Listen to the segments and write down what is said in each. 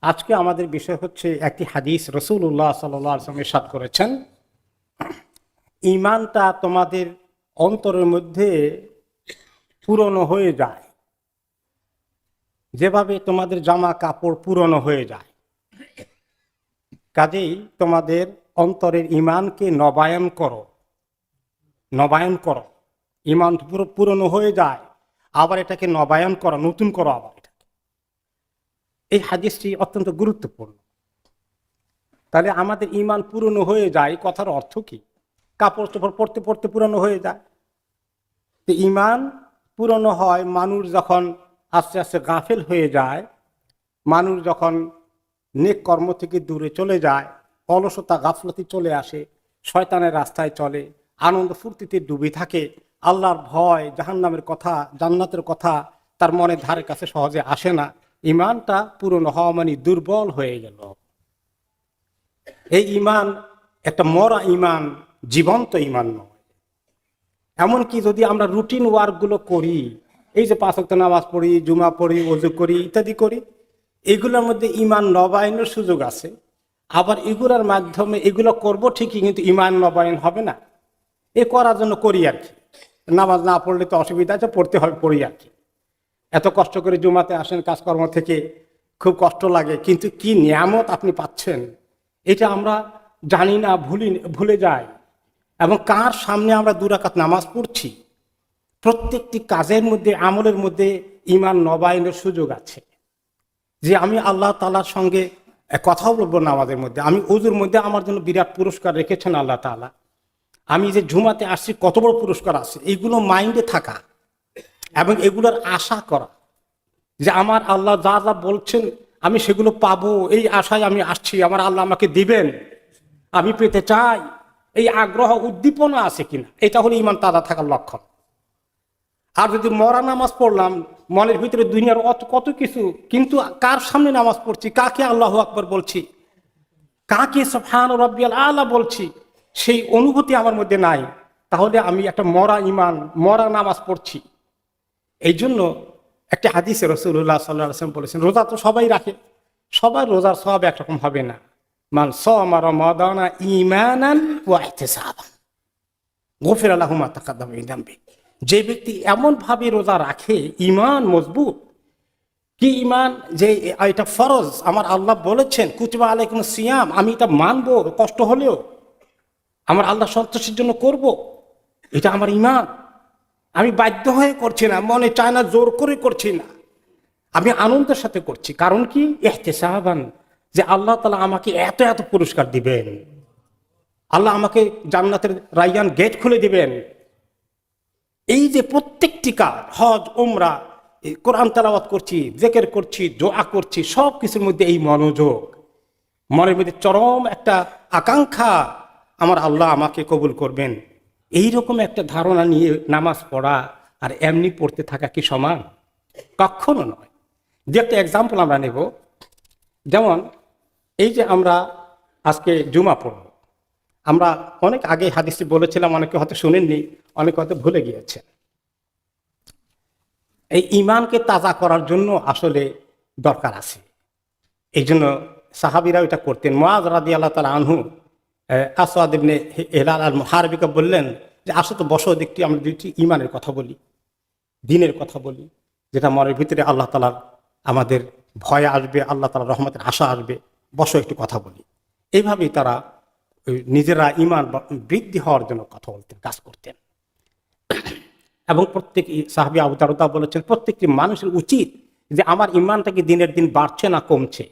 আজকে আমাদের বিষয় হচ্ছে একটি হাদিস রাসূলুল্লাহ সাল্লাল্লাহু আলাইহি ওয়াসাল্লাম ইরশাদ করেছেন, ঈমানটা তোমাদের অন্তরের মধ্যে পুরনো হয়ে যায়, যেভাবে তোমাদের জামা কাপড় পুরনো হয়ে যায়। কাজেই তোমাদের অন্তরের ঈমানকে নবায়ন করো। ঈমান পুরো পুরনো হয়ে যায়, আবার এটাকে নবায়ন করো, নতুন করো আবার এটাকে। এই হাদিসটি অত্যন্ত গুরুত্বপূর্ণ। তাহলে আমাদের ঈমান পুরনো হয়ে যায়, কথার অর্থ কি? কাপড় চোপড় পরতে পরতে পুরনো হয়ে যায়। তো ঈমান পুরনো হয় মানুষ যখন আস্তে আস্তে গাফেল হয়ে যায়, মানুষ যখন নেক কর্ম থেকে দূরে চলে যায়, অলসতা গাফলতি চলে আসে, শয়তানের রাস্তায় চলে, আনন্দ ফুর্তিতে ডুবে থাকে, আল্লাহর ভয়, জাহান্নামের কথা, জান্নাতের কথা তার মনের ধারে কাছে সহজে আসে না। ঈমানটা পুরনো হওয়া মানে দুর্বল হয়ে গেল। এই ঈমান একটা মরা ঈমান, জীবন্ত ঈমান নয়। এমনকি যদি আমরা রুটিন ওয়ার্কগুলো করি, এই যে 5 ওয়াক্ত নামাজ পড়ি, জুমা পড়ি, ওযু করি, ইত্যাদি করি, এগুলোর মধ্যে ঈমান নবায়নের সুযোগ আছে। আবার এগুলোর মাধ্যমে এগুলো করব ঠিকই, কিন্তু ঈমান নবায়ন হবে না। এ করার জন্য করি আর কি। নামাজ না পড়লে তো অসুবিধা আছে, পড়তে হবে, পড়ি আর কি। এত কষ্ট করে জুমাতে আসেন কাজকর্ম থেকে, খুব কষ্ট লাগে, কিন্তু কি নিয়ামত আপনি পাচ্ছেন এটা আমরা জানি না, ভুলে যাই। এবং কার সামনে আমরা 2 রাকাত নামাজ পড়ছি। প্রত্যেকটি কাজের মধ্যে, আমলের মধ্যে ঈমান নবায়নের সুযোগ আছে। যে আমি আল্লাহ তাআলার সঙ্গে কথাও বলবো নামাজের মধ্যে, আমি ওযুর মধ্যে আমার জন্য বিরাট পুরস্কার রেখেছেন আল্লাহ তাআলা। আমি যে জুমাতে আসছি কত বড় পুরস্কার আছে, এগুলো মাইন্ডে থাকা এবং এগুলোর আশা করা, যে আমার আল্লাহ যা যা বলছেন আমি সেগুলো পাবো, এই আশায় আমি আসছি, আমার আল্লাহ আমাকে দিবেন, আমি পেতে চাই, এই আগ্রহ উদ্দীপনা আছে কিনা, এটা হলো ঈমান তাজা থাকার লক্ষণ। আর যদি মরা নামাজ পড়লাম, মনের ভিতরে দুনিয়ার কত কিছু, কিন্তু কার সামনে নামাজ পড়ছি, কাকে আল্লাহু আকবার বলছি, কাকে সুবহান রাব্বিয়াল আলা বলছি, সেই অনুভূতি আমার মধ্যে নাই, তাহলে আমি একটা মরা ঈমান, মরা নামাজ পড়ছি। এই জন্য একটা হাদিসে রাসূলুল্লাহ সাল্লাল্লাহু আলাইহি ওয়াসাল্লাম বলেছেন, রোজা তো সবাই রাখে, সবার রোজার সওয়াব একরকম হবে না। মান সামা রমাদানা ঈমানান ওয়া ইহতিসাবান গুফিরা লাহু মা তাকাদ্দামা মিন যামবি। যে ব্যক্তি এমন ভাবে রোজা রাখে, ঈমান মজবুত। কি ঈমান? যে এটা ফরজ, আমার আল্লাহ বলেছেন কুতিবা আলাইকুমুস সিয়াম, আমি এটা মানবো, কষ্ট হলেও আমার আল্লাহ সন্তোষের জন্য করব, এটা আমার ঈমান। আমি বাধ্য হয়ে করছি না, মনে চায় না, জোর করে করছি না, আমি আনন্দের সাথে করছি। কারণ কি? ইহতিসাবান, যে আল্লাহ তাআলা আমাকে এত এত পুরস্কার দিবেন, আল্লাহ আমাকে জান্নাতের রায়্যান গেট খুলে দিবেন। এই যে প্রত্যেকটি কাজ, হজ, উমরা, কোরআন তেলাওয়াত করছি, জিকির করছি, দোয়া করছি, সব কিছুর মধ্যে এই মনোযোগ, মনের মধ্যে চরম একটা আকাঙ্ক্ষা, আমার আল্লাহ আমাকে কবুল করবেন, এইরকম একটা ধারণা নিয়ে নামাজ পড়া আর এমনি পড়তে থাকা কি সমান? কখনো নয়। যে একটা এক্সাম্পল আমরা নেব, যেমন এই যে আমরা আজকে জুমা পড়ব, আমরা অনেক আগে হাদিসটি বলেছিলাম, অনেকে হয়তো শুনেননি, অনেকে হয়তো ভুলে গিয়েছেন। এই ঈমানকে তাজা করার জন্য আসলে দরকার আছে। এই জন্য সাহাবীরা এটা করতেন। মুআয রাদিয়াল্লাহু তাআলা আনহু আসওয়াদ ইবনে হিলাল আল মুহারিবিকে বললেন যে, আসো তো বসো, দেখি আমরা দুইটি ঈমানের কথা বলি, দ্বীনের কথা বলি, যেটা মনের ভিতরে আল্লাহ তাআলার আমাদের ভয় আসবে, আল্লাহ তাআলার রহমতের আশা আসবে, বসো একটু কথা বলি। এইভাবেই তারা নিজেরা ঈমান বৃদ্ধি হওয়ার জন্য কথা বলতেন, কাজ করতেন। এবং প্রত্যেক সাহাবী আবু দারদা বলেছেন, প্রত্যেকটি মানুষের উচিত যে আমার ঈমানটা কি দিনের দিন বাড়ছে না কমছে,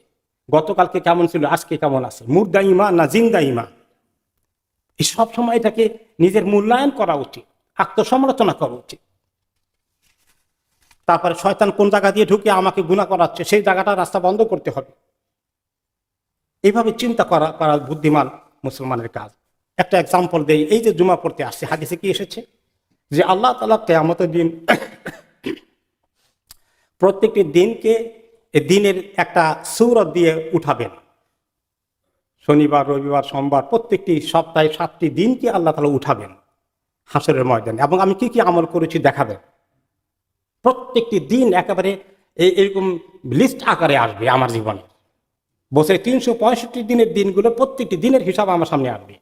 গতকালকে কেমন ছিল, আজকে কেমন আছে, মুর্দা ঈমান না জিন্দা ঈমান, এই সব সময় এটাকে নিজের মূল্যায়ন করা উচিত, আত্মসমালোচনা করা উচিত। তারপরে শয়তান কোন জায়গা দিয়ে ঢুকে আমাকে গুনাহ করাচ্ছে, সেই জায়গাটা রাস্তা বন্ধ করতে হবে। এইভাবে চিন্তা করা বুদ্ধিমান মুসলমানের কাজ। একটা এক্সাম্পল দেই, এই যে জুমা পড়তে আসছে, হাদিসে কি এসেছে যে আল্লাহ তাআলা কিয়ামতের দিন প্রত্যেকটি দিনকে দিনের একটা সূরত দিয়ে উঠাবেন। শনিবার, রবিবার, সোমবার, প্রত্যেকটি সপ্তাহে 7টি দিনকে আল্লাহ তাআলা উঠাবেন হাসরের ময়দানে, এবং আমি কি কি আমল করেছি দেখাবেন। প্রত্যেকটি দিন একেবারে এরকম লিস্ট আকারে আসবে আমার জীবনে। বছরে 365 দিনের দিনগুলো প্রত্যেকটি দিনের হিসাব আমার সামনে আসবে।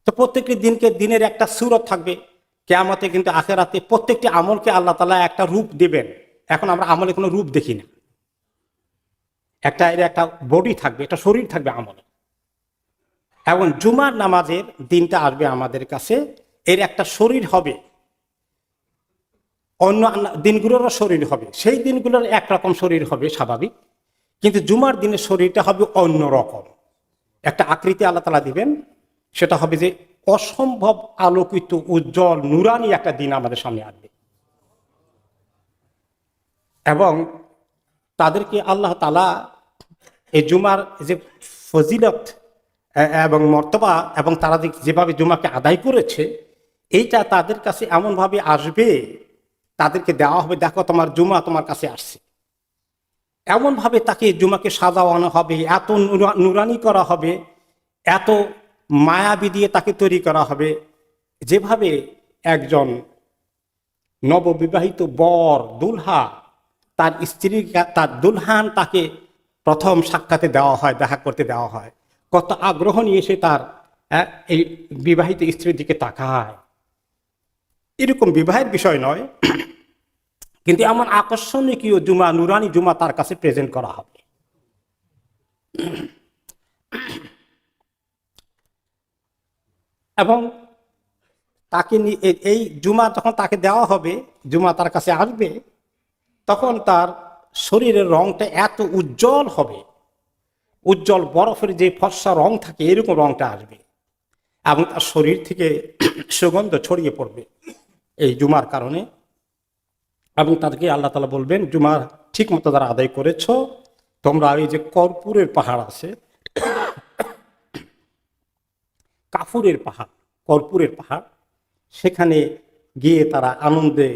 তো প্রত্যেকটি দিনের একটা সূরত থাকবে। কিয়ামতে কিন্তু আখিরাতে প্রত্যেকটি আমলকে আল্লাহ তাআলা একটা রূপ দিবেন। এখন আমরা আমলে কোনো রূপ দেখি না, এর একটা বডি থাকবে, একটা শরীর থাকবে আমলে। এবং জুমার নামাজের দিনটা আসবে আমাদের কাছে, এর একটা শরীর হবে, অন্য দিনগুলোরও শরীর হবে। সেই দিনগুলোর একরকম শরীর হবে স্বাভাবিক, কিন্তু জুমার দিনের শরীরটা হবে অন্যরকম। একটা আকৃতি আল্লাহ তাআলা দিবেন, সেটা হবে যে অসম্ভব আলোকিত, উজ্জ্বল, নুরানি একটা দিন আমাদের সামনে আসবে। এবং তাদেরকে আল্লাহ তাআলা এই জুমার যে ফজিলত এবং মর্তবা এবং তারা যেভাবে জুমাকে আদায় করেছে, এইটা তাদের কাছে এমনভাবে আসবে, তাদেরকে দেওয়া হবে, দেখো তোমার জুমা তোমার কাছে আসছে। এমনভাবে তাকে জুমাকে সাজানো হবে, এত নুরানি করা হবে, এত মায়াবী দিয়ে তাকে তৈরি করা হবে, যেভাবে একজন নববিবাহিত বর দুলহা তার স্ত্রী, তার দুলহান তাকে প্রথম সাক্ষাতে দেওয়া হয়, দেখা করতে দেওয়া হয়, কত আগ্রহ নিয়ে সে তার এই বিবাহিত স্ত্রীর দিকে তাকায়। এরকম বিবাহের বিষয় নয়, কিন্তু এমন আকর্ষণীয় জুমা, নুরানি জুমা তার কাছে প্রেজেন্ট করা হবে। এবং তাকে এই জুমা যখন তাকে দেওয়া হবে, জুমা তার কাছে আসবে, তখন তার শরীরের রংটা এত উজ্জ্বল হবে, উজ্জ্বল বরফের যে ফর্সা রং থাকে এরকম রংটা আসবে। এবং তার শরীর থেকে সুগন্ধ ছড়িয়ে পড়বে এই জুমার কারণে। এবং তাদেরকে আল্লাহ তাআলা বলবেন, জুমার ঠিক মতো যারা আদায় করেছ, তোমরা এই যে কর্পূরের পাহাড় আছে, কাফুরের পাহাড়, কর্পূরের পাহাড়, সেখানে গিয়ে তারা আনন্দে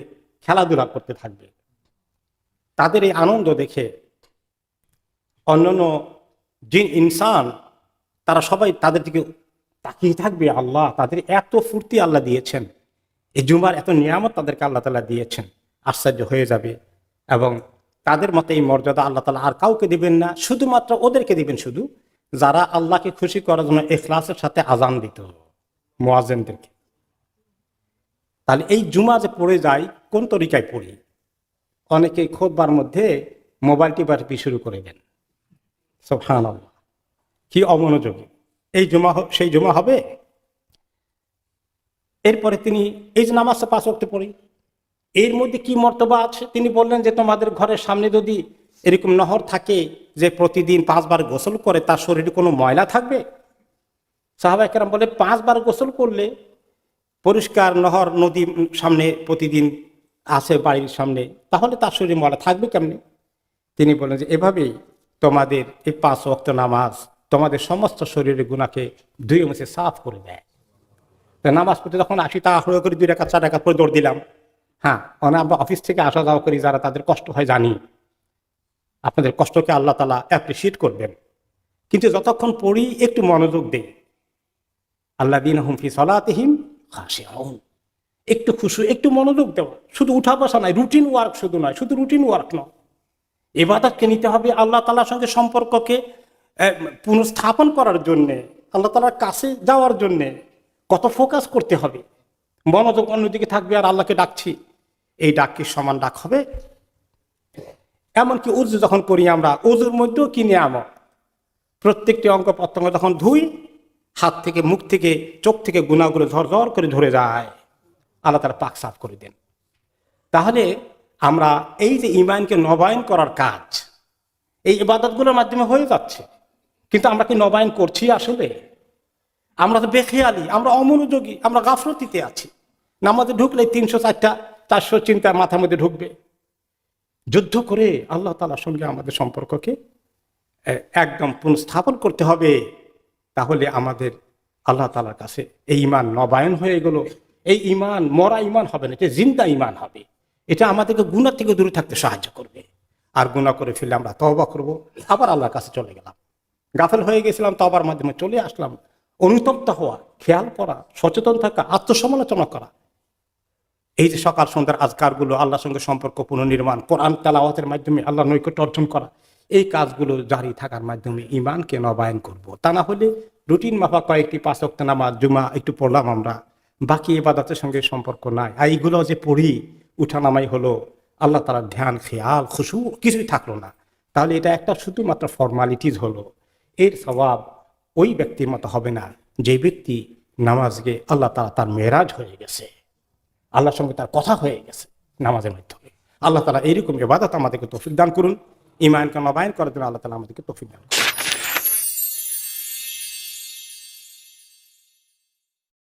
খেলাধুলা করতে থাকবে। তাদের এই আনন্দ দেখে অন্যান্য জিন ইনসান তারা সবাই তাদের দিকে তাকিয়ে থাকবে। আল্লাহ তাদের এত ফুর্তি আল্লাহ দিয়েছেন, এই জুমার এত নিয়ামত তাদেরকে আল্লাহ তাআলা দিয়েছেন, আশ্চর্য হয়ে যাবে। এবং তাদের মতে এই মর্যাদা আল্লাহ তাআলা আর কাউকে দিবেন না, শুধুমাত্র ওদেরকে দিবেন, শুধু যারা আল্লাহকে খুশি করার জন্য ইখলাসের সাথে আজান দিত, মুয়াজ্জিনদেরকে। তাহলে এই জুমা যে পড়ে যায়, কোন তরিকায় পড়ি? অনেকেই খুতবার মধ্যে মোবাইল টিপি শুরু করে দেন। সুবহানাল্লাহ, কি অমনোযোগী! এই জুমা সেই জুমা হবে? এরপরে তিনি এই যে নামাজটা 5 ওয়াক্ত পড়ি, এর মধ্যে কি মর্তবা আছে? তিনি বললেন যে তোমাদের ঘরের সামনে যদি এরকম নহর থাকে যে প্রতিদিন 5 বার গোসল করে, তার শরীরে কোনো ময়লা থাকবে? সাহাবায়ে কেরাম বলে 5 বার গোসল করলে পরিষ্কার নহর, নদী সামনে প্রতিদিন আছে বাড়ির সামনে, তাহলে তার শরীরে ময়লা থাকবে কেমনে? তিনি বললেন যে এভাবেই তোমাদের এই 5 ওয়াক্ত নামাজ তোমাদের সমস্ত শরীরের গুনাহকে ধুয়ে মুছে সাফ করে দেয়। নামাজ পড়তে যখন আসি, তাড়াহুড়ো করে 2 রাকাত 4 রাকাত করে দৌড় দিলাম। হ্যাঁ, আমরা অফিস থেকে আসা যাওয়া করি, যারা তাদের কষ্ট হয় জানি, আপনাদের কষ্টকে আল্লাহ তাআলা অ্যাপ্রিসিয়েট করবেন। কিন্তু যতক্ষণ পড়ি একটু মনোযোগ দেই, আল্লাযীনা হুম ফি সালাতিহিম খাশিউন, একটু খুশু, একটু মনোযোগ দেওয়া, শুধু উঠা বসা নয়, রুটিন ওয়ার্ক শুধু নয়, শুধু রুটিন ওয়ার্ক নয়, ইবাদতকে নিতে হবে আল্লাহ তাআলার সঙ্গে সম্পর্ককে পুনঃস্থাপন করার জন্যে, আল্লাহ তাআলার কাছে যাওয়ার জন্যে কত ফোকাস করতে হবে। মনোযোগ অন্যদিকে থাকবে আর আল্লাহকে ডাকছি, এই ডাক কি সমান ডাক হবে? এমনকি উজু যখন করি আমরা, উজুর মধ্যেও কি নিয়ামত! প্রত্যেকটি অঙ্গ প্রত্যঙ্গ যখন ধুই, হাত থেকে, মুখ থেকে, চোখ থেকে গুনাহগুলো ঝরঝর করে ধরে যায়, আল্লাহ তাআলা পাক সাফ করে দেন। তাহলে আমরা এই যে ঈমানকে নবায়ন করার কাজ এই ইবাদতগুলোর মাধ্যমে হয়ে যাচ্ছে, কিন্তু আমরা কি নবায়ন করছি আসলে? আমরা তো বেখেয়ালি, আমরা অমনোযোগী, আমরা গাফলতিতে আছি। নামাজে ঢুকলে 304টা 400 চিন্তা মাথার মধ্যে ঢুকবে। যুদ্ধ করে আল্লাহ তাআলার সঙ্গে আমাদের সম্পর্ককে একদম পুনঃস্থাপন করতে হবে। তাহলে আমাদের আল্লাহ তাআলার কাছে এই ঈমান নবায়ন হয়ে গেল। এই ঈমান মরা ঈমান হবে না, এটা জিন্দা ঈমান হবে। এটা আমাদেরকে গুনাহ থেকে দূরে থাকতে সাহায্য করবে। আর গুনাহ করে ফেললে আমরা তওবা করব, আবার আল্লাহর কাছে চলে গেলাম। গাফেল হয়ে গেছিলাম, তওবার মাধ্যমে চলে আসলাম। অনুতপ্ত হওয়া, খেয়াল করা, সচেতন থাকা, আত্মসমালোচনা করা, এই যে সকাল সন্ধ্যার আজকারগুলো, আল্লাহর সঙ্গে সম্পর্ক পুনর্নির্মাণ, কোরআন তেলাওয়াতের মাধ্যমে আল্লাহর নৈকট্য অর্জন করা, এই কাজগুলো জারি থাকার মাধ্যমে ইমানকে নবায়ন করব। তা না হলে রুটিন মাফা কয়েকটি 5 ওয়াক্ত নামাজ জুমা একটু পড়লাম আমরা, বাকি ইবাদতের সঙ্গে সম্পর্ক নাই। আর এইগুলো যে পড়ি উঠানামাই হলো, আল্লাহ তাআলার ধ্যান খেয়াল খুশু কিছুই থাকলো না, তাহলে এটা একটা শুধুমাত্র ফর্মালিটিজ হলো। এর স্বভাব ওই ব্যক্তির মতো হবে না যে ব্যক্তি নামাজকে আল্লাহ তাআলা তার মেরাজ হয়ে গেছে, আল্লাহর সঙ্গে তার কথা হয়ে গেছে নামাজের মাধ্যমে। আল্লাহ তাআলা এইরকম ইবাদত আমাদেরকে তৌফিক দান করুন। ঈমানকে নবায়ন করার জন্য আল্লাহ তাআলা আমাদেরকে তৌফিক দান করুন।